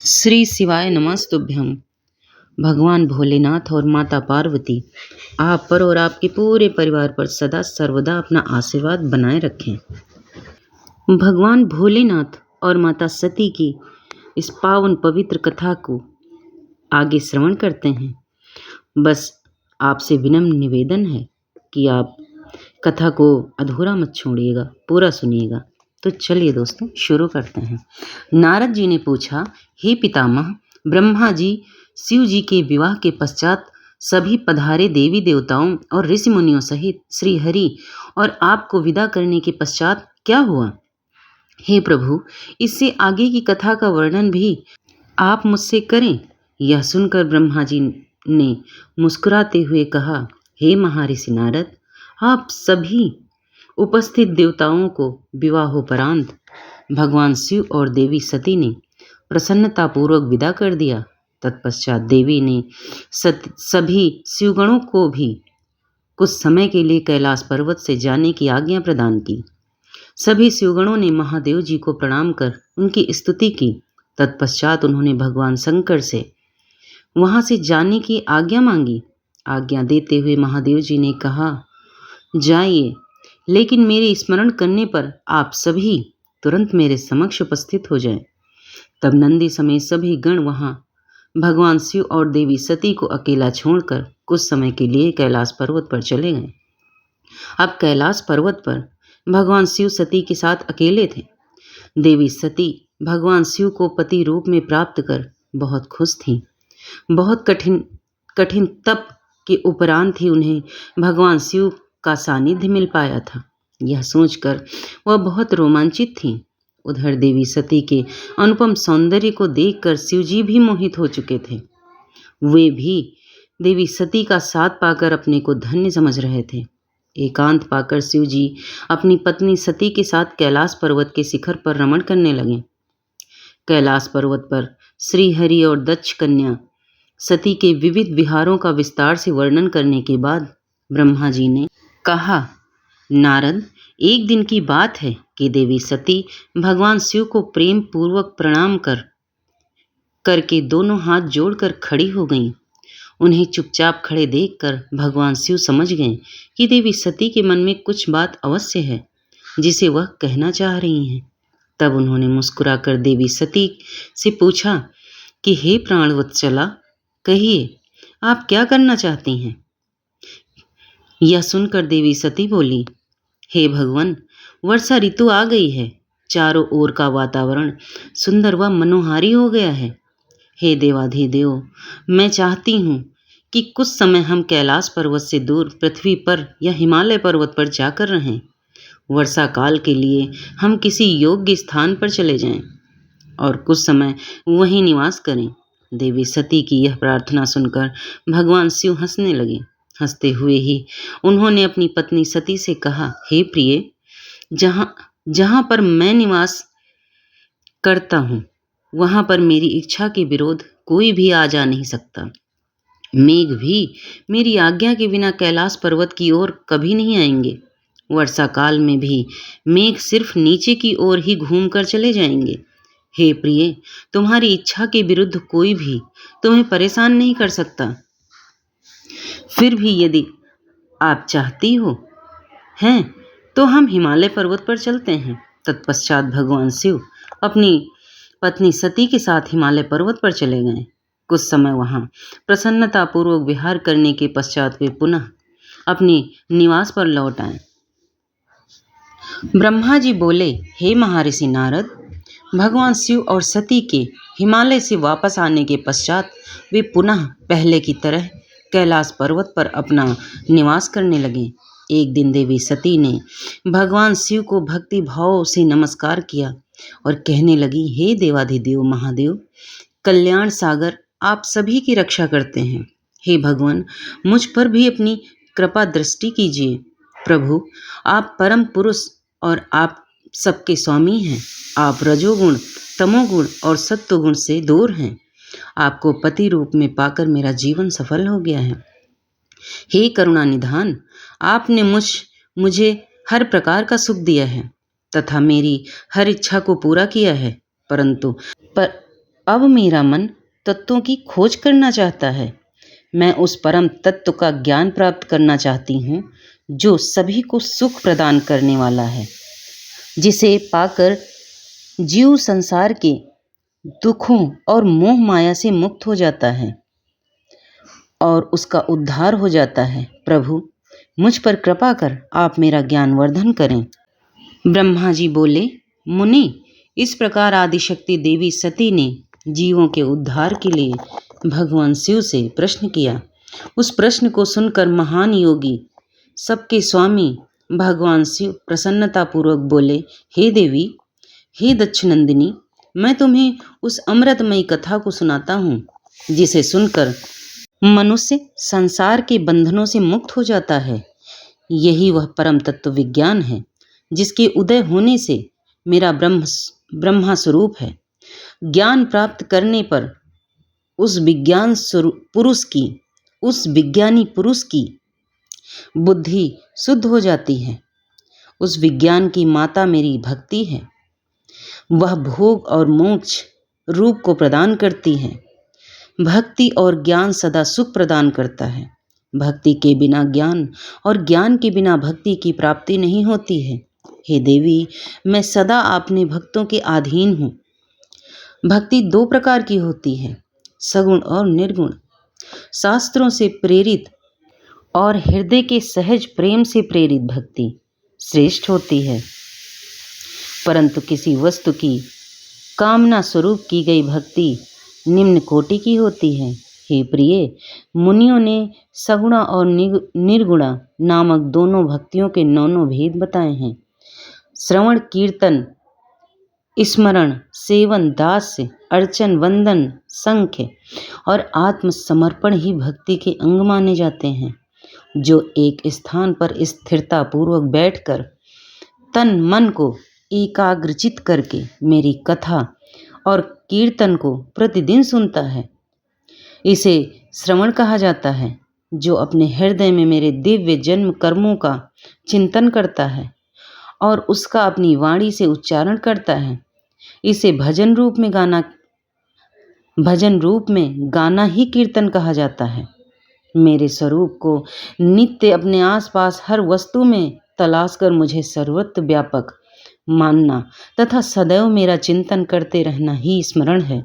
श्री शिवाय नमस्तुभ्यम। भगवान भोलेनाथ और माता पार्वती आप पर और आपके पूरे परिवार पर सदा सर्वदा अपना आशीर्वाद बनाए रखें। भगवान भोलेनाथ और माता सती की इस पावन पवित्र कथा को आगे श्रवण करते हैं। बस आपसे विनम्र निवेदन है कि आप कथा को अधूरा मत छोड़िएगा, पूरा सुनिएगा। तो चलिए दोस्तों शुरू करते हैं। नारद जी ने पूछा, हे पितामह, ब्रह्मा जी शिव जी के विवाह के पश्चात सभी पधारे देवी देवताओं और ऋषि मुनियों सहित श्री हरि और आपको विदा करने के पश्चात क्या हुआ? हे प्रभु, इससे आगे की कथा का वर्णन भी आप मुझसे करें। यह सुनकर ब्रह्मा जी ने मुस्कुराते हुए कहा, हे महर्षि नारद, आप सभी उपस्थित देवताओं को विवाहोपरांत भगवान शिव और देवी सती ने प्रसन्नतापूर्वक विदा कर दिया। तत्पश्चात देवी ने सभी शिवगणों को भी कुछ समय के लिए कैलाश पर्वत से जाने की आज्ञा प्रदान की। सभी शिवगणों ने महादेव जी को प्रणाम कर उनकी स्तुति की। तत्पश्चात उन्होंने भगवान शंकर से वहां से जाने की आज्ञा मांगी। आज्ञा देते हुए महादेव जी ने कहा, जाइए, लेकिन मेरे स्मरण करने पर आप सभी तुरंत मेरे समक्ष उपस्थित हो जाएं। तब नंदी समेत सभी गण वहां भगवान शिव और देवी सती को अकेला छोड़कर कुछ समय के लिए कैलाश पर्वत पर चले गए। अब कैलाश पर्वत पर भगवान शिव सती के साथ अकेले थे। देवी सती भगवान शिव को पति रूप में प्राप्त कर बहुत खुश थीं। बहुत कठिन तप के उपरांत ही उन्हें भगवान शिव का सानिध्य मिल पाया था। यह सोचकर वह बहुत रोमांचित थीं। उधर देवी सती के अनुपम सौंदर्य को देखकर शिवजी भी मोहित हो चुके थे। वे भी देवी सती का साथ पाकर अपने को धन्य समझ रहे थे। एकांत पाकर शिवजी अपनी पत्नी सती के साथ कैलाश पर्वत के शिखर पर रमण करने लगे। कैलाश पर्वत पर श्री हरि और दक्ष कन्या सती के विविध विहारों का विस्तार से वर्णन करने के बाद ब्रह्मा जी ने कहा, नारद, एक दिन की बात है कि देवी सती भगवान शिव को प्रेम पूर्वक प्रणाम करके दोनों हाथ जोड़कर खड़ी हो गईं। उन्हें चुपचाप खड़े देखकर भगवान शिव समझ गए कि देवी सती के मन में कुछ बात अवश्य है जिसे वह कहना चाह रही हैं। तब उन्होंने मुस्कुराकर देवी सती से पूछा कि हे प्राणवत्सला, कहिए, आप क्या करना चाहती हैं? यह सुनकर देवी सती बोली, हे भगवान, वर्षा ऋतु आ गई है। चारों ओर का वातावरण सुंदर व मनोहारी हो गया है। हे देवाधिदेव, मैं चाहती हूँ कि कुछ समय हम कैलाश पर्वत से दूर पृथ्वी पर या हिमालय पर्वत पर जाकर रहें। वर्षा काल के लिए हम किसी योग्य स्थान पर चले जाएं और कुछ समय वहीं निवास करें। देवी सती की यह प्रार्थना सुनकर भगवान शिव हंसने लगे। हंसते हुए ही उन्होंने अपनी पत्नी सती से कहा, हे प्रिय, जहाँ पर मैं निवास करता हूँ वहाँ पर मेरी इच्छा के विरोध कोई भी आ जा नहीं सकता। मेघ भी मेरी आज्ञा के बिना कैलाश पर्वत की ओर कभी नहीं आएंगे। वर्षा काल में भी मेघ सिर्फ नीचे की ओर ही घूमकर चले जाएंगे। हे प्रिय, तुम्हारी इच्छा के विरुद्ध कोई भी तुम्हें परेशान नहीं कर सकता। फिर भी यदि आप चाहती हो हैं तो हम हिमालय पर्वत पर चलते हैं। तत्पश्चात भगवान शिव अपनी पत्नी सती के साथ हिमालय पर्वत पर चले गए। कुछ समय वहां प्रसन्नतापूर्वक विहार करने के पश्चात वे पुनः अपने निवास पर लौट आए। ब्रह्मा जी बोले, हे महर्षि नारद, भगवान शिव और सती के हिमालय से वापस आने के पश्चात वे पुनः पहले की तरह कैलाश पर्वत पर अपना निवास करने लगे। एक दिन देवी सती ने भगवान शिव को भक्ति भाव से नमस्कार किया और कहने लगी, हे देवाधिदेव महादेव, कल्याण सागर, आप सभी की रक्षा करते हैं। हे भगवान, मुझ पर भी अपनी कृपा दृष्टि कीजिए। प्रभु, आप परम पुरुष और आप सबके स्वामी हैं। आप रजोगुण, तमोगुण और सत्वगुण से दूर हैं। आपको पति रूप में पाकर मेरा जीवन सफल हो गया है। हे करुणा निधान, आपने मुझे हर प्रकार का सुख दिया है तथा मेरी हर इच्छा को पूरा किया है, परंतु अब मेरा मन तत्वों की खोज करना चाहता है। मैं उस परम तत्व का ज्ञान प्राप्त करना चाहती हूँ जो सभी को सुख प्रदान करने वाला है, जिसे पाकर जीव संसार के दुखों और मोह माया से मुक्त हो जाता है और उसका उद्धार हो जाता है। प्रभु, मुझ पर कृपा कर आप मेरा ज्ञान वर्धन करें। ब्रह्मा जी बोले, मुनि, इस प्रकार आदिशक्ति देवी सती ने जीवों के उद्धार के लिए भगवान शिव से प्रश्न किया। उस प्रश्न को सुनकर महान योगी, सबके स्वामी भगवान शिव प्रसन्नतापूर्वक बोले, हे देवी, हे दक्षनंदिनी, मैं तुम्हें उस अमृतमयी कथा को सुनाता हूँ जिसे सुनकर मनुष्य संसार के बंधनों से मुक्त हो जाता है। यही वह परम तत्व विज्ञान है जिसके उदय होने से मेरा ब्रह्मा स्वरूप है। ज्ञान प्राप्त करने पर उस विज्ञानी पुरुष की बुद्धि शुद्ध हो जाती है। उस विज्ञान की माता मेरी भक्ति है। वह भोग और मोक्ष रूप को प्रदान करती है। भक्ति और ज्ञान सदा सुख प्रदान करता है। भक्ति के बिना ज्ञान और ज्ञान के बिना भक्ति की प्राप्ति नहीं होती है। हे देवी, मैं सदा अपने भक्तों के अधीन हूँ। भक्ति दो प्रकार की होती है, सगुण और निर्गुण। शास्त्रों से प्रेरित और हृदय के सहज प्रेम से प्रेरित भक्ति श्रेष्ठ होती है, परंतु किसी वस्तु की कामना स्वरूप की गई भक्ति निम्न कोटि की होती है। हे प्रिय, मुनियों ने सगुणा और निर्गुणा नामक दोनों भक्तियों के 9 भेद बताए हैं। श्रवण, कीर्तन, स्मरण, सेवन, दास्य, अर्चन, वंदन, संख्य और आत्मसमर्पण ही भक्ति के अंग माने जाते हैं। जो एक स्थान पर स्थिरता पूर्वक बैठकर तन मन को एकाग्रचित करके मेरी कथा और कीर्तन को प्रतिदिन सुनता है, इसे श्रवण कहा जाता है। जो अपने हृदय में मेरे दिव्य जन्म कर्मों का चिंतन करता है और उसका अपनी वाणी से उच्चारण करता है, इसे भजन रूप में गाना ही कीर्तन कहा जाता है। मेरे स्वरूप को नित्य अपने आसपास हर वस्तु में तलाश कर मुझे सर्वत्र व्यापक मानना तथा सदैव मेरा चिंतन करते रहना ही स्मरण है।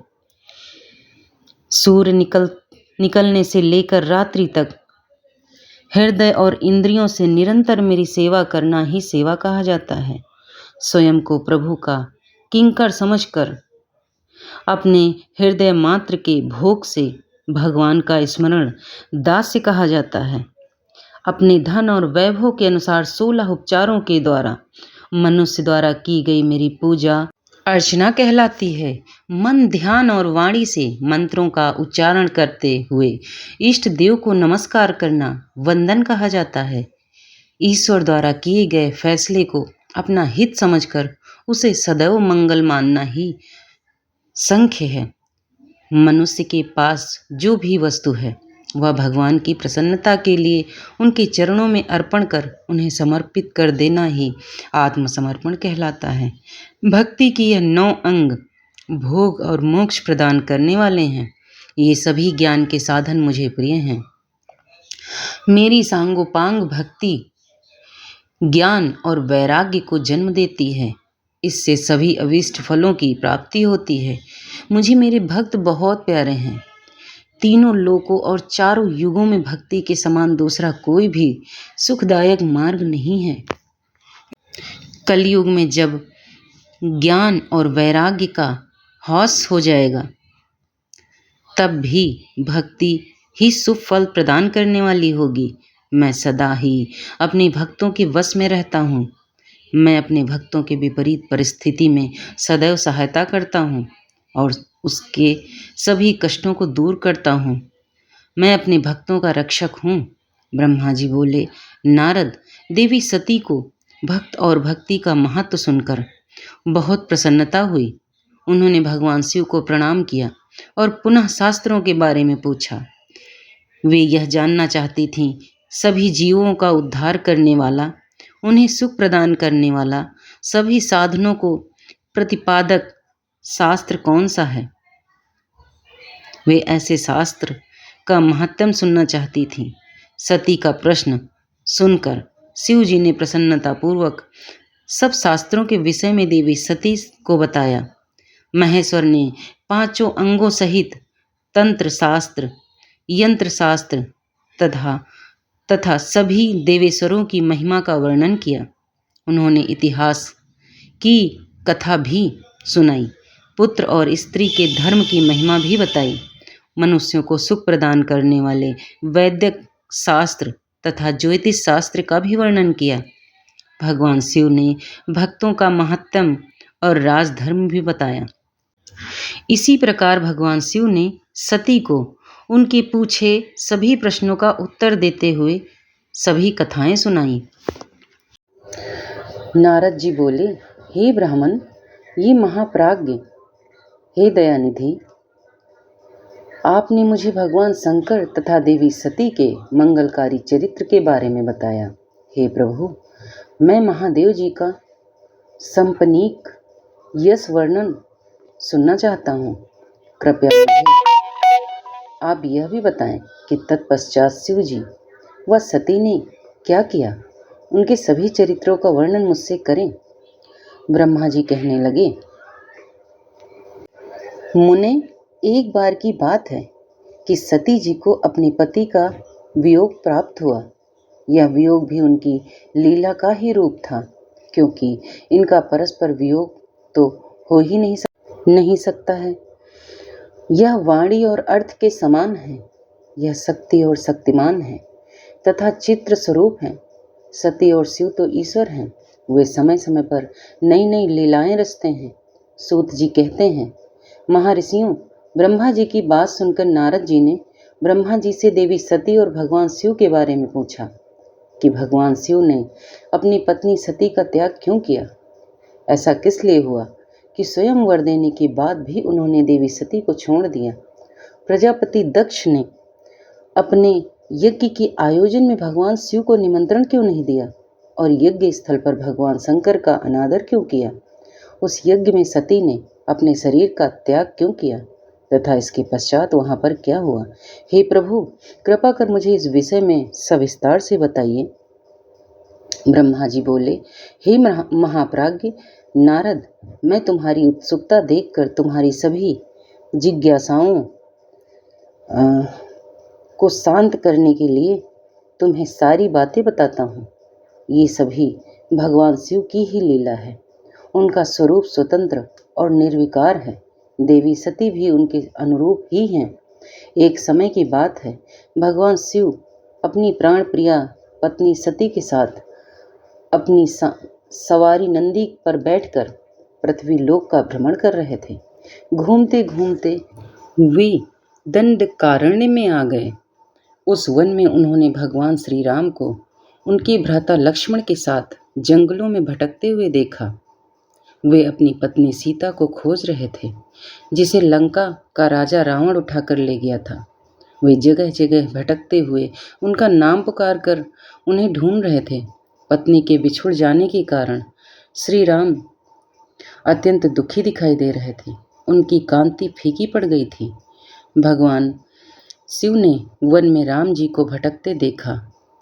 सूर्य निकलने से लेकर रात्रि तक हृदय और इंद्रियों से निरंतर मेरी सेवा करना ही सेवा कहा जाता है। स्वयं को प्रभु का किंकर समझकर अपने हृदय मात्र के भोग से भगवान का स्मरण दास्य कहा जाता है। अपने धन और वैभव के अनुसार 16 उपचारों के द्वारा मनुष्य द्वारा की गई मेरी पूजा अर्चना कहलाती है। मन, ध्यान और वाणी से मंत्रों का उच्चारण करते हुए इष्ट देव को नमस्कार करना वंदन कहा जाता है। ईश्वर द्वारा किए गए फैसले को अपना हित समझकर उसे सदैव मंगल मानना ही संख्य है। मनुष्य के पास जो भी वस्तु है वह भगवान की प्रसन्नता के लिए उनके चरणों में अर्पण कर उन्हें समर्पित कर देना ही आत्मसमर्पण कहलाता है। भक्ति की यह 9 अंग भोग और मोक्ष प्रदान करने वाले हैं। ये सभी ज्ञान के साधन मुझे प्रिय हैं। मेरी सांगोपांग भक्ति ज्ञान और वैराग्य को जन्म देती है। इससे सभी अभीष्ट फलों की प्राप्ति होती है। मुझे मेरे भक्त बहुत प्यारे हैं। तीनों लोकों और चारों युगों में भक्ति के समान दूसरा कोई भी सुखदायक मार्ग नहीं है। कलयुग में जब ज्ञान और वैराग्य का ह्रास हो जाएगा, तब भी भक्ति ही शुभ फल प्रदान करने वाली होगी। मैं सदा ही अपने भक्तों के वश में रहता हूँ। मैं अपने भक्तों के विपरीत परिस्थिति में सदैव सहायता करता हूँ और उसके सभी कष्टों को दूर करता हूँ। मैं अपने भक्तों का रक्षक हूँ। ब्रह्मा जी बोले, नारद, देवी सती को भक्त और भक्ति का महत्व सुनकर बहुत प्रसन्नता हुई। उन्होंने भगवान शिव को प्रणाम किया और पुनः शास्त्रों के बारे में पूछा। वे यह जानना चाहती थीं, सभी जीवों का उद्धार करने वाला, उन्हें सुख प्रदान करने वाला, सभी साधनों को प्रतिपादक शास्त्र कौन सा है। वे ऐसे शास्त्र का महत्व सुनना चाहती थीं। सती का प्रश्न सुनकर शिव जी ने प्रसन्नतापूर्वक सब शास्त्रों के विषय में देवी सती को बताया। महेश्वर ने पांचों अंगों सहित तंत्र शास्त्र, यंत्र शास्त्र तथा सभी देवेश्वरों की महिमा का वर्णन किया। उन्होंने इतिहास की कथा भी सुनाई, पुत्र और स्त्री के धर्म की महिमा भी बताई, मनुष्यों को सुख प्रदान करने वाले वैदिक शास्त्र तथा ज्योतिष शास्त्र का भी वर्णन किया। भगवान शिव ने भक्तों का महत्व और राजधर्म भी बताया। इसी प्रकार भगवान शिव ने सती को उनके पूछे सभी प्रश्नों का उत्तर देते हुए सभी कथाएं सुनाई। नारद जी बोले, हे ब्राह्मण, ये महाप्राज्ञ, हे दयानिधि, आपने मुझे भगवान शंकर तथा देवी सती के मंगलकारी चरित्र के बारे में बताया। हे प्रभु, मैं महादेव जी का संपनीक यश वर्णन सुनना चाहता हूँ। कृपया मुझे आप यह भी बताएं कि तत्पश्चात शिव जी व सती ने क्या किया। उनके सभी चरित्रों का वर्णन मुझसे करें। ब्रह्मा जी कहने लगे, मुने, एक बार की बात है कि सती जी को अपने पति का वियोग प्राप्त हुआ। यह वियोग भी उनकी लीला का ही रूप था, क्योंकि इनका परस्पर वियोग तो हो ही नहीं सकता है। यह वाणी और अर्थ के समान है। यह शक्ति और शक्तिमान है तथा चित्र स्वरूप है। सती और शिव तो ईश्वर हैं। वे समय समय पर नई नई लीलाएं रचते हैं। सूत जी कहते हैं, महर्षियों, ब्रह्मा जी की बात सुनकर नारद जी ने ब्रह्मा जी से देवी सती और भगवान शिव के बारे में पूछा कि भगवान शिव ने अपनी पत्नी सती का त्याग क्यों किया। ऐसा किस लिए हुआ कि स्वयं वर देने के बाद भी उन्होंने देवी सती को छोड़ दिया। प्रजापति दक्ष ने अपने यज्ञ के आयोजन में भगवान शिव को निमंत्रण क्यों नहीं दिया और यज्ञ स्थल पर भगवान शंकर का अनादर क्यों किया। उस यज्ञ में सती ने अपने शरीर का त्याग क्यों किया तथा इसके पश्चात वहां पर क्या हुआ। हे प्रभु, कृपा कर मुझे इस विषय में सविस्तार से बताइए। ब्रह्मा जी बोले, हे महाप्राज्ञ नारद, मैं तुम्हारी उत्सुकता देखकर तुम्हारी सभी जिज्ञासाओं को शांत करने के लिए तुम्हें सारी बातें बताता हूँ। ये सभी भगवान शिव की ही लीला है। उनका स्वरूप स्वतंत्र और निर्विकार है। देवी सती भी उनके अनुरूप ही हैं। एक समय की बात है, भगवान शिव अपनी प्राण प्रिया पत्नी सती के साथ अपनी सवारी नंदी पर बैठकर पृथ्वी लोक का भ्रमण कर रहे थे। घूमते घूमते वे दंडकारण्य में आ गए। उस वन में उन्होंने भगवान श्री राम को उनके भ्राता लक्ष्मण के साथ जंगलों में भटकते हुए देखा। वे अपनी पत्नी सीता को खोज रहे थे, जिसे लंका का राजा रावण उठाकर ले गया था। वे जगह जगह भटकते हुए उनका नाम पुकार कर उन्हें ढूंढ रहे थे। पत्नी के बिछुड़ जाने के कारण श्री राम अत्यंत दुखी दिखाई दे रहे थे। उनकी कांति फीकी पड़ गई थी। भगवान शिव ने वन में राम जी को भटकते देखा,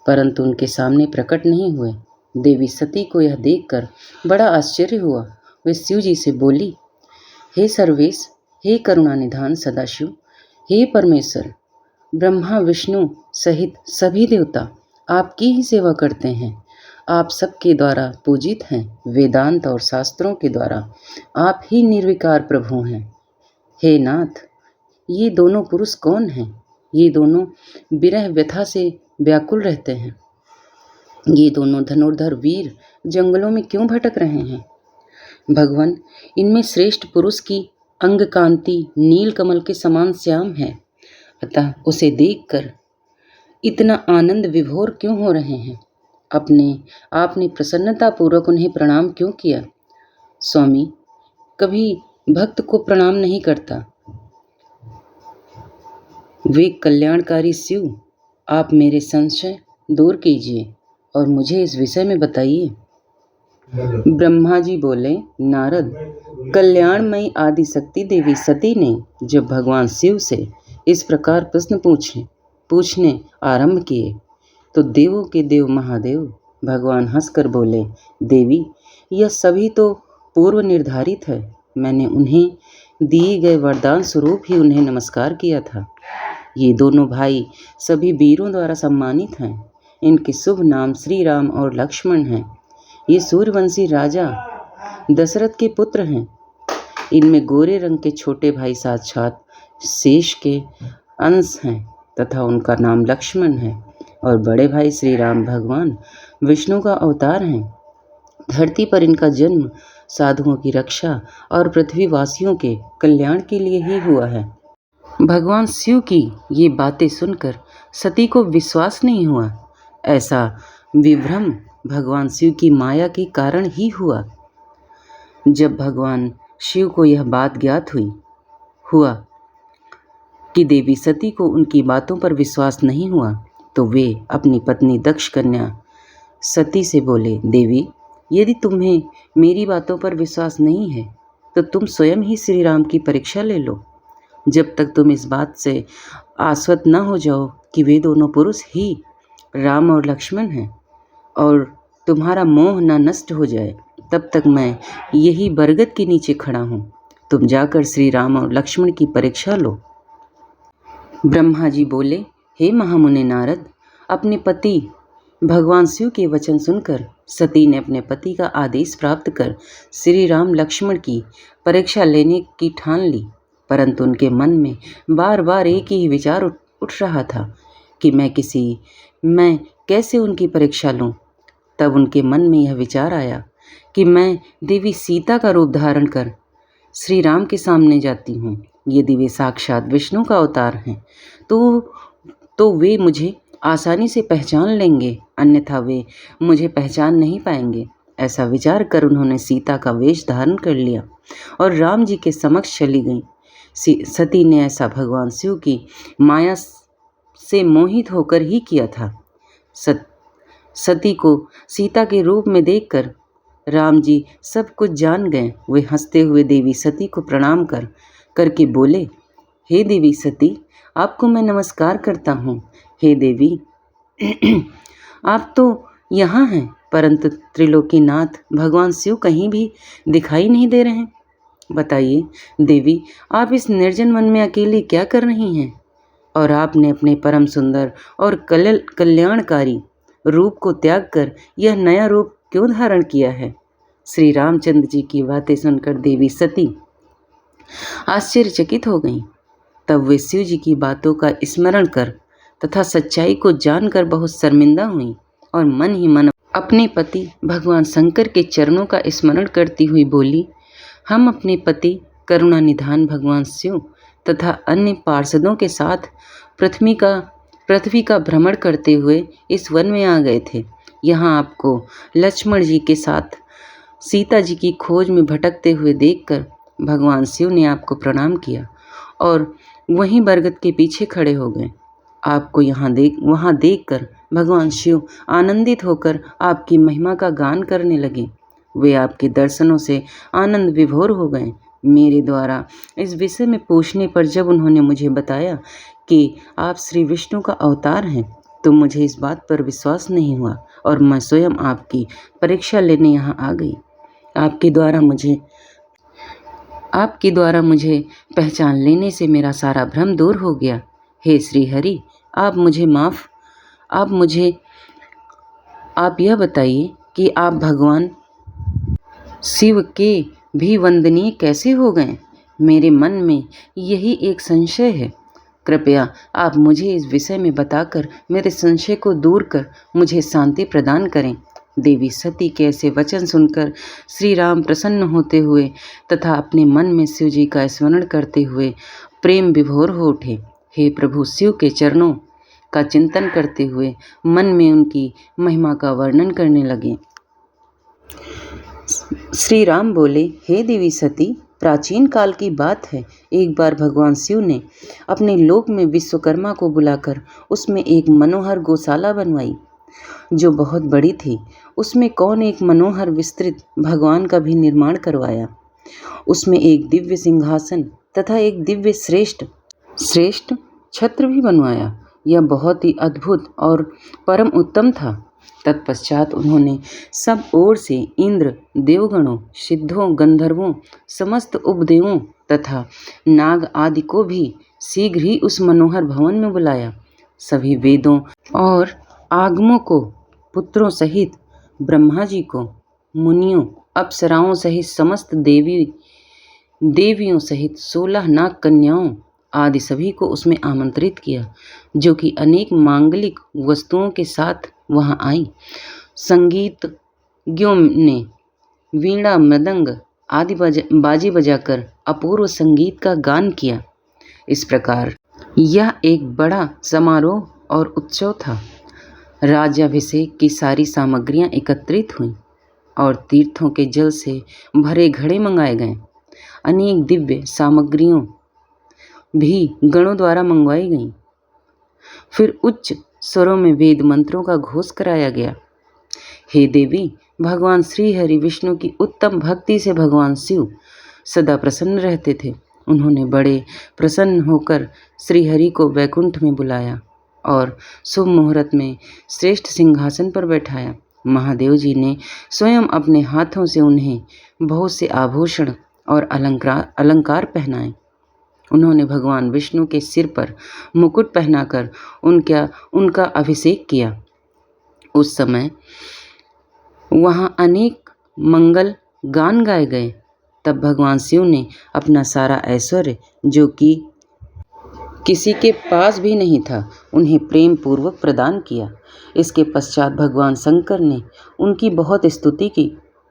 परंतु उनके सामने प्रकट नहीं हुए। देवी सती को यह देखकर बड़ा आश्चर्य हुआ। वे शिव जी से बोली, हे सर्वेश, हे करुणानिधान सदाशिव, हे परमेश्वर, ब्रह्मा विष्णु सहित सभी देवता आपकी ही सेवा करते हैं। आप सबके द्वारा पूजित हैं। वेदांत और शास्त्रों के द्वारा आप ही निर्विकार प्रभु हैं। हे नाथ, ये दोनों पुरुष कौन हैं? ये दोनों विरह व्यथा से व्याकुल रहते हैं। ये दोनों धनुर्धर वीर जंगलों में क्यों भटक रहे हैं? भगवान, इनमें श्रेष्ठ पुरुष की अंग कांति नील कमल के समान श्याम है, अतः उसे देखकर इतना आनंद विभोर क्यों हो रहे हैं? आपने प्रसन्नता पूर्वक उन्हें प्रणाम क्यों किया? स्वामी, कभी भक्त को प्रणाम नहीं करता। वे कल्याणकारी शिव, आप मेरे संशय दूर कीजिए और मुझे इस विषय में बताइए। ब्रह्मा जी बोले, नारद, कल्याणमयी आदिशक्ति देवी सती ने जब भगवान शिव से इस प्रकार प्रश्न पूछने आरंभ किए तो देवों के देव महादेव भगवान हंसकर बोले, देवी, यह सभी तो पूर्व निर्धारित है। मैंने उन्हें दिए गए वरदान स्वरूप ही उन्हें नमस्कार किया था। ये दोनों भाई सभी वीरों द्वारा सम्मानित हैं। इनके शुभ नाम श्री राम और लक्ष्मण हैं। ये सूर्यवंशी राजा दशरथ के पुत्र हैं। इनमें गोरे रंग के छोटे भाई साक्षात शेष के अंश हैं तथा उनका नाम लक्ष्मण है, और बड़े भाई श्री राम भगवान विष्णु का अवतार हैं। धरती पर इनका जन्म साधुओं की रक्षा और पृथ्वीवासियों के कल्याण के लिए ही हुआ है। भगवान शिव की ये बातें सुनकर सती को विश्वास नहीं हुआ। ऐसा विभ्रम भगवान शिव की माया के कारण ही हुआ। जब भगवान शिव को यह बात ज्ञात हुआ कि देवी सती को उनकी बातों पर विश्वास नहीं हुआ, तो वे अपनी पत्नी दक्ष कन्या सती से बोले, देवी, यदि तुम्हें मेरी बातों पर विश्वास नहीं है तो तुम स्वयं ही श्री राम की परीक्षा ले लो। जब तक तुम इस बात से आश्वस्त न हो जाओ कि वे दोनों पुरुष ही राम और लक्ष्मण हैं और तुम्हारा मोह न नष्ट हो जाए, तब तक मैं यही बरगद के नीचे खड़ा हूँ। तुम जाकर श्री राम और लक्ष्मण की परीक्षा लो। ब्रह्मा जी बोले, हे महामुनि नारद, अपने पति भगवान शिव के वचन सुनकर सती ने अपने पति का आदेश प्राप्त कर श्री राम लक्ष्मण की परीक्षा लेने की ठान ली। परंतु उनके मन में बार बार एक ही विचार उठ रहा था कि मैं कैसे उनकी परीक्षा लूं। तब उनके मन में यह विचार आया कि मैं देवी सीता का रूप धारण कर श्री राम के सामने जाती हूँ। यदि वे साक्षात विष्णु का अवतार हैं तो वे मुझे आसानी से पहचान लेंगे, अन्यथा वे मुझे पहचान नहीं पाएंगे। ऐसा विचार कर उन्होंने सीता का वेश धारण कर लिया और राम जी के समक्ष चली गईं। सती ने ऐसा भगवान शिव की माया से मोहित होकर ही किया था। सती को सीता के रूप में देखकर राम जी सब कुछ जान गए। वे हंसते हुए देवी सती को प्रणाम करके बोले, हे देवी सती, आपको मैं नमस्कार करता हूँ। हे देवी, आप तो यहाँ हैं, परंतु त्रिलोकीनाथ भगवान शिव कहीं भी दिखाई नहीं दे रहे हैं। बताइए देवी, आप इस निर्जन वन में अकेली क्या कर रही हैं? और आपने अपने परम सुंदर और कल्याणकारी रूप को त्याग कर यह नया रूप क्यों धारण किया है? श्री रामचंद्र जी की बातें सुनकर देवी सती आश्चर्यचकित हो गईं। तब वे शिव जी की बातों का स्मरण कर तथा सच्चाई को जानकर बहुत शर्मिंदा हुई और मन ही मन अपने पति भगवान शंकर के चरणों का स्मरण करती हुई बोली, हम अपने पति करुणा निधान भगवान शिव तथा अन्य पार्षदों के साथ पृथ्वी का भ्रमण करते हुए इस वन में आ गए थे। यहाँ आपको लक्ष्मण जी के साथ सीता जी की खोज में भटकते हुए देखकर भगवान शिव ने आपको प्रणाम किया और वहीं बरगद के पीछे खड़े हो गए। आपको वहाँ देखकर भगवान शिव आनंदित होकर आपकी महिमा का गान करने लगे। वे आपके दर्शनों से आनंद विभोर हो गए। मेरे द्वारा इस विषय में पूछने पर जब उन्होंने मुझे बताया कि आप श्री विष्णु का अवतार हैं, तो मुझे इस बात पर विश्वास नहीं हुआ और मैं स्वयं आपकी परीक्षा लेने यहाँ आ गई। आपके पहचान लेने से मेरा सारा भ्रम दूर हो गया। हे श्री हरि, आप यह बताइए कि आप भगवान शिव के भी वंदनीय कैसे हो गए? मेरे मन में यही एक संशय है। कृपया आप मुझे इस विषय में बताकर मेरे संशय को दूर कर मुझे शांति प्रदान करें। देवी सती के ऐसे वचन सुनकर श्री राम प्रसन्न होते हुए तथा अपने मन में शिव जी का स्मरण करते हुए प्रेम विभोर हो उठे। हे प्रभु, शिव के चरणों का चिंतन करते हुए मन में उनकी महिमा का वर्णन करने लगे। श्री राम बोले, हे देवी सती, प्राचीन काल की बात है, एक बार भगवान शिव ने अपने लोक में विश्वकर्मा को बुलाकर उसमें एक मनोहर गौशाला बनवाई जो बहुत बड़ी थी। उसमें कौन एक मनोहर विस्तृत भगवान का भी निर्माण करवाया। उसमें एक दिव्य सिंहासन तथा एक दिव्य श्रेष्ठ छत्र भी बनवाया। यह बहुत ही अद्भुत और परम उत्तम था। तत्पश्चात उन्होंने सब ओर से इंद्र, देवगणों, सिद्धों, गंधर्वों, समस्त उपदेवों तथा नाग आदि को भी शीघ्र ही उस मनोहर भवन में बुलाया। सभी वेदों और आगमों को, पुत्रों सहित ब्रह्मा जी को, मुनियों, अप्सराओं सहित समस्त देवियों सहित 16 नाग कन्याओं आदि सभी को उसमें आमंत्रित किया, जो कि अनेक मांगलिक वस्तुओं के साथ वहां आई। संगीतज्ञों ने वीणा, मृदंग आदि बाजे बजाकर अपूर्व संगीत का गान किया। इस प्रकार यह एक बड़ा समारोह और उत्सव था। राज्याभिषेक की सारी सामग्रियां एकत्रित हुईं और तीर्थों के जल से भरे घड़े मंगाए गए। अनेक दिव्य सामग्रियों भी गणों द्वारा मंगवाई गईं। फिर उच्च स्वरों में वेद मंत्रों का घोष कराया गया। हे देवी, भगवान श्री हरि विष्णु की उत्तम भक्ति से भगवान शिव सदा प्रसन्न रहते थे। उन्होंने बड़े प्रसन्न होकर श्री हरि को वैकुंठ में बुलाया और शुभ मुहूर्त में श्रेष्ठ सिंहासन पर बैठाया। महादेव जी ने स्वयं अपने हाथों से उन्हें बहुत से आभूषण और अलंकार पहनाए। उन्होंने भगवान विष्णु के सिर पर मुकुट पहनाकर उनका अभिषेक किया। उस समय वहाँ अनेक मंगल गान गाए गए। तब भगवान शिव ने अपना सारा ऐश्वर्य, जो कि किसी के पास भी नहीं था, उन्हें प्रेम पूर्वक प्रदान किया। इसके पश्चात भगवान शंकर ने उनकी बहुत स्तुति की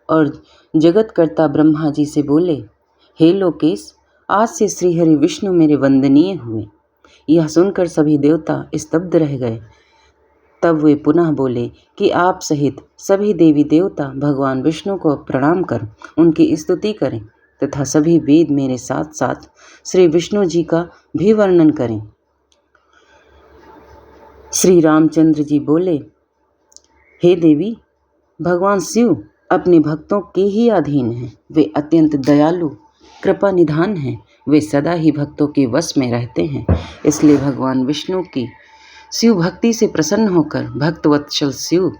और जगतकर्ता ब्रह्मा जी से बोले, हे लोकेश, आज से श्रीहरि विष्णु मेरे वंदनीय हुए। यह सुनकर सभी देवता स्तब्ध रह गए। तब वे पुनः बोले कि आप सहित सभी देवी देवता भगवान विष्णु को प्रणाम कर उनकी स्तुति करें तथा सभी वेद मेरे साथ साथ श्री विष्णु जी का भी वर्णन करें। श्री रामचंद्र जी बोले, हे देवी, भगवान शिव अपने भक्तों के ही अधीन हैं। वे अत्यंत दयालु, कृपा निधान हैं। वे सदा ही भक्तों के वश में रहते हैं। इसलिए भगवान विष्णु की शिव भक्ति से प्रसन्न होकर भक्तवत्सल शिव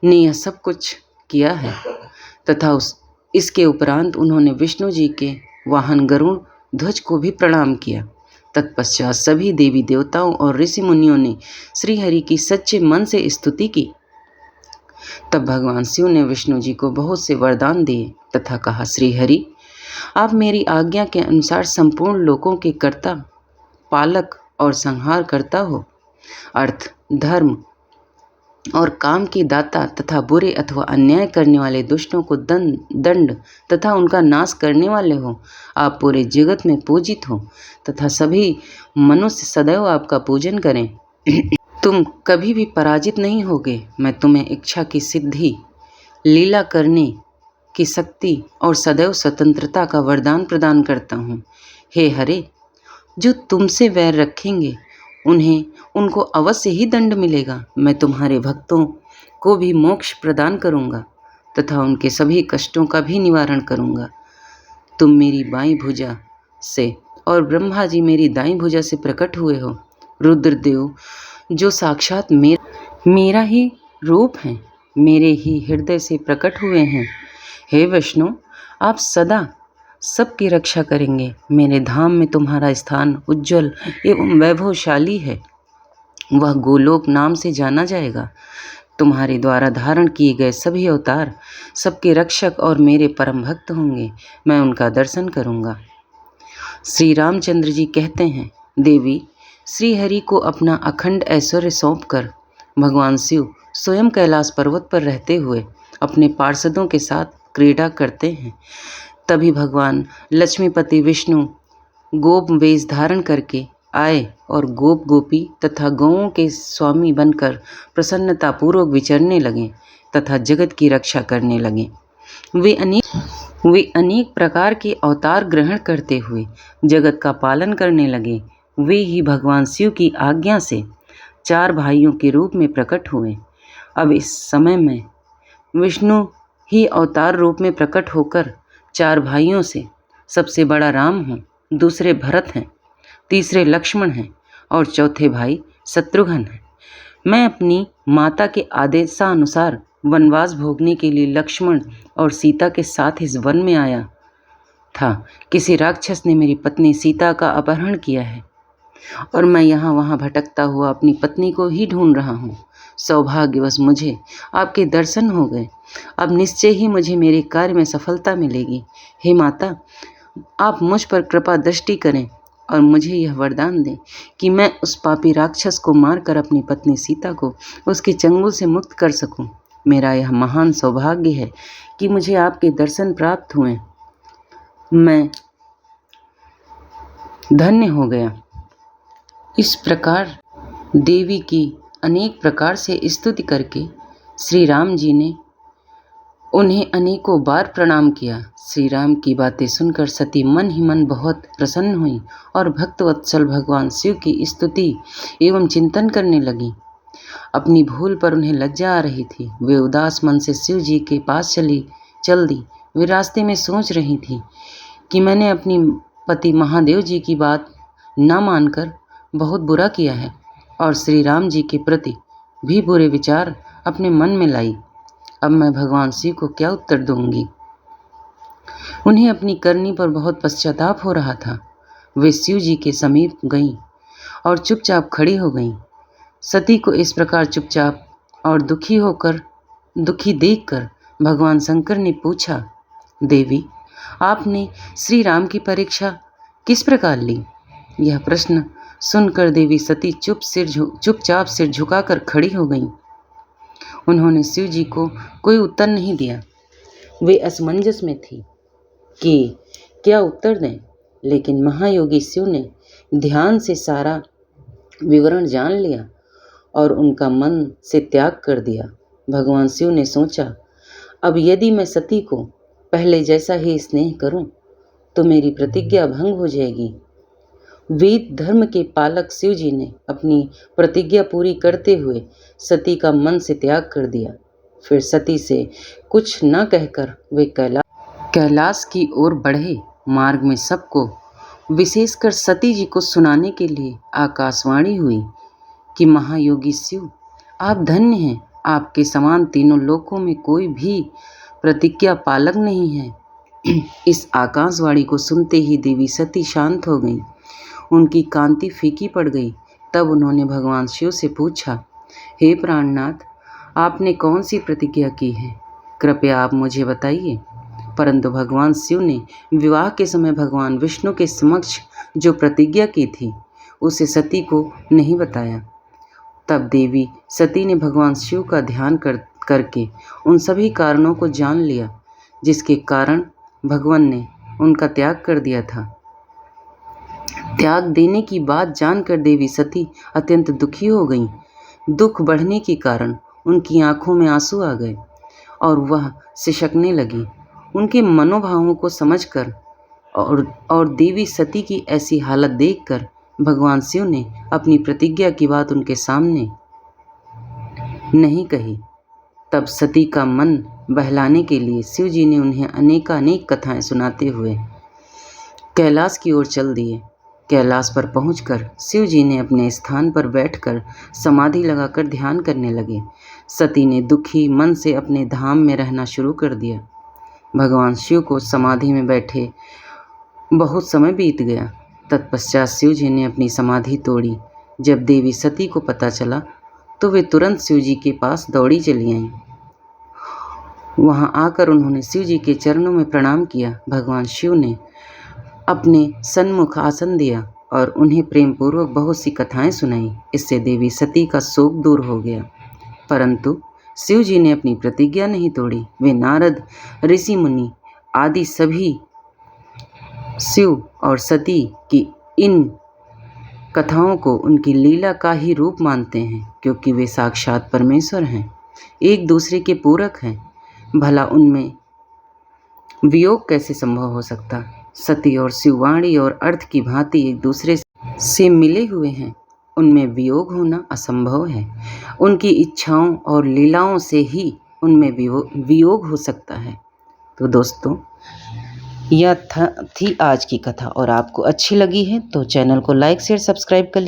ने यह सब कुछ किया है तथा इसके उपरांत उन्होंने विष्णु जी के वाहन गरुड़ ध्वज को भी प्रणाम किया। तत्पश्चात सभी देवी देवताओं और ऋषि मुनियों ने श्री हरि की सच्चे मन से स्तुति की। तब भगवान शिव ने विष्णु जी को बहुत से वरदान दिए तथा कहा, श्री हरि, आप मेरी आज्ञा के अनुसार संपूर्ण लोकों के कर्ता, पालक और संहार करता हो। अर्थ, धर्म और काम की दाता तथा बुरे अथवा अन्याय करने वाले दुष्टों को दंड तथा उनका नाश करने वाले हो। आप पूरे जगत में पूजित हो तथा सभी मनुष्य सदैव आपका पूजन करें। तुम कभी भी पराजित नहीं होगे। मैं तुम्हें इच्छा की सिद्धि, लीला करने की शक्ति और सदैव स्वतंत्रता का वरदान प्रदान करता हूँ। हे हरे, जो तुमसे वैर रखेंगे उनको अवश्य ही दंड मिलेगा। मैं तुम्हारे भक्तों को भी मोक्ष प्रदान करूँगा तथा उनके सभी कष्टों का भी निवारण करूँगा। तुम मेरी बाईं भुजा से और ब्रह्मा जी मेरी दाईं भुजा से प्रकट हुए हो। रुद्रदेव जो साक्षात मेरा ही रूप हैं, मेरे ही हृदय से प्रकट हुए हैं। हे विष्णु, आप सदा सबकी रक्षा करेंगे। मेरे धाम में तुम्हारा स्थान उज्जवल एवं वैभवशाली है। वह गोलोक नाम से जाना जाएगा। तुम्हारे द्वारा धारण किए गए सभी अवतार सबके रक्षक और मेरे परम भक्त होंगे। मैं उनका दर्शन करूंगा। श्री रामचंद्र जी कहते हैं, देवी, श्री हरि को अपना अखंड ऐश्वर्य सौंपकर भगवान शिव स्वयं कैलाश पर्वत पर रहते हुए अपने पार्षदों के साथ क्रीड़ा करते हैं। तभी भगवान लक्ष्मीपति विष्णु गोप वेश धारण करके आए और गोप गोपी तथा गौओं के स्वामी बनकर प्रसन्नतापूर्वक विचरने लगे तथा जगत की रक्षा करने लगे। वे अनेक प्रकार के अवतार ग्रहण करते हुए जगत का पालन करने लगे। वे ही भगवान शिव की आज्ञा से 4 भाइयों के रूप में प्रकट हुए। अब इस समय में विष्णु ही अवतार रूप में प्रकट होकर 4 भाइयों से सबसे बड़ा राम है, दूसरे भरत हैं, तीसरे लक्ष्मण हैं और चौथे भाई शत्रुघ्न हैं। मैं अपनी माता के आदेशानुसार वनवास भोगने के लिए लक्ष्मण और सीता के साथ इस वन में आया था। किसी राक्षस ने मेरी पत्नी सीता का अपहरण किया है और मैं यहाँ वहाँ भटकता हुआ अपनी पत्नी को ही ढूंढ रहा हूँ। सौभाग्यवश मुझे आपके दर्शन हो गए। अब निश्चय ही मुझे मेरे कार्य में सफलता मिलेगी। हे माता, आप मुझ पर कृपा दृष्टि करें और मुझे यह वरदान दें कि मैं उस पापी राक्षस को मारकर अपनी पत्नी सीता को उसके चंगुल से मुक्त कर सकूं। मेरा यह महान सौभाग्य है कि मुझे आपके दर्शन प्राप्त हुए। मैं धन्य हो गया। इस प्रकार देवी की अनेक प्रकार से स्तुति करके श्री राम जी ने उन्हें अनेकों बार प्रणाम किया। श्री राम की बातें सुनकर सती मन ही मन बहुत प्रसन्न हुई और भक्तवत्सल भगवान शिव की स्तुति एवं चिंतन करने लगी। अपनी भूल पर उन्हें लज्जा आ रही थी। वे उदास मन से शिव जी के पास चल दी। वे रास्ते में सोच रही थी कि मैंने अपनी पति महादेव जी की बात न मानकर बहुत बुरा किया है और श्री राम जी के प्रति भी बुरे विचार अपने मन में लाई। अब मैं भगवान शिव को क्या उत्तर दूंगी। उन्हें अपनी करनी पर बहुत पश्चाताप हो रहा था। वे शिव जी के समीप गईं और चुपचाप खड़ी हो गईं। सती को इस प्रकार चुपचाप और दुखी देखकर भगवान शंकर ने पूछा, देवी, आपने श्री राम की परीक्षा किस प्रकार ली? यह प्रश्न सुनकर देवी सती चुपचाप सिर झुकाकर खड़ी हो गईं। उन्होंने शिव जी को कोई उत्तर नहीं दिया। वे असमंजस में थी कि क्या उत्तर दें, लेकिन महायोगी शिव ने ध्यान से सारा विवरण जान लिया और उनका मन से त्याग कर दिया। भगवान शिव ने सोचा, अब यदि मैं सती को पहले जैसा ही स्नेह करूं तो मेरी प्रतिज्ञा भंग हो जाएगी। वेद धर्म के पालक शिव जी ने अपनी प्रतिज्ञा पूरी करते हुए सती का मन से त्याग कर दिया। फिर सती से कुछ न कहकर वे कैलाश की ओर बढ़े। मार्ग में सबको, विशेषकर सती जी को सुनाने के लिए आकाशवाणी हुई कि महायोगी शिव, आप धन्य हैं। आपके समान तीनों लोकों में कोई भी प्रतिज्ञा पालक नहीं है। इस आकाशवाणी को सुनते ही देवी सती शांत हो गई। उनकी कांति फीकी पड़ गई। तब उन्होंने भगवान शिव से पूछा, हे प्राणनाथ, आपने कौन सी प्रतिज्ञा की है? कृपया आप मुझे बताइए। परंतु भगवान शिव ने विवाह के समय भगवान विष्णु के समक्ष जो प्रतिज्ञा की थी उसे सती को नहीं बताया। तब देवी सती ने भगवान शिव का ध्यान करके उन सभी कारणों को जान लिया जिसके कारण भगवान ने उनका त्याग कर दिया था। त्याग देने की बात जानकर देवी सती अत्यंत दुखी हो गईं। दुख बढ़ने के कारण उनकी आंखों में आंसू आ गए और वह सिसकने लगी। उनके मनोभावों को समझकर और देवी सती की ऐसी हालत देखकर भगवान शिव ने अपनी प्रतिज्ञा की बात उनके सामने नहीं कही। तब सती का मन बहलाने के लिए शिव जी ने उन्हें अनेक कथाएं सुनाते हुए कैलाश की ओर चल दिए। कैलाश पर पहुंचकर शिव जी ने अपने स्थान पर बैठकर समाधि लगाकर ध्यान करने लगे। सती ने दुखी मन से अपने धाम में रहना शुरू कर दिया। भगवान शिव को समाधि में बैठे बहुत समय बीत गया। तत्पश्चात शिव जी ने अपनी समाधि तोड़ी। जब देवी सती को पता चला तो वे तुरंत शिव जी के पास दौड़ी चली आईं। वहां आकर उन्होंने शिव जी के चरणों में प्रणाम किया। भगवान शिव ने अपने सन्मुख आसन दिया और उन्हें प्रेम पूर्वक बहुत सी कथाएं सुनाई। इससे देवी सती का शोक दूर हो गया। परंतु शिव जी ने अपनी प्रतिज्ञा नहीं तोड़ी। वे नारद, ऋषि मुनि आदि सभी शिव और सती की इन कथाओं को उनकी लीला का ही रूप मानते हैं, क्योंकि वे साक्षात परमेश्वर हैं, एक दूसरे के पूरक हैं। भला उनमें वियोग कैसे संभव हो सकता? सती और शिववाणी और अर्थ की भांति एक दूसरे से मिले हुए हैं, उनमें वियोग होना असंभव है। उनकी इच्छाओं और लीलाओं से ही उनमें वियोग हो सकता है। तो दोस्तों, यह थी आज की कथा और आपको अच्छी लगी है तो चैनल को लाइक शेयर सब्सक्राइब कर लीजिए।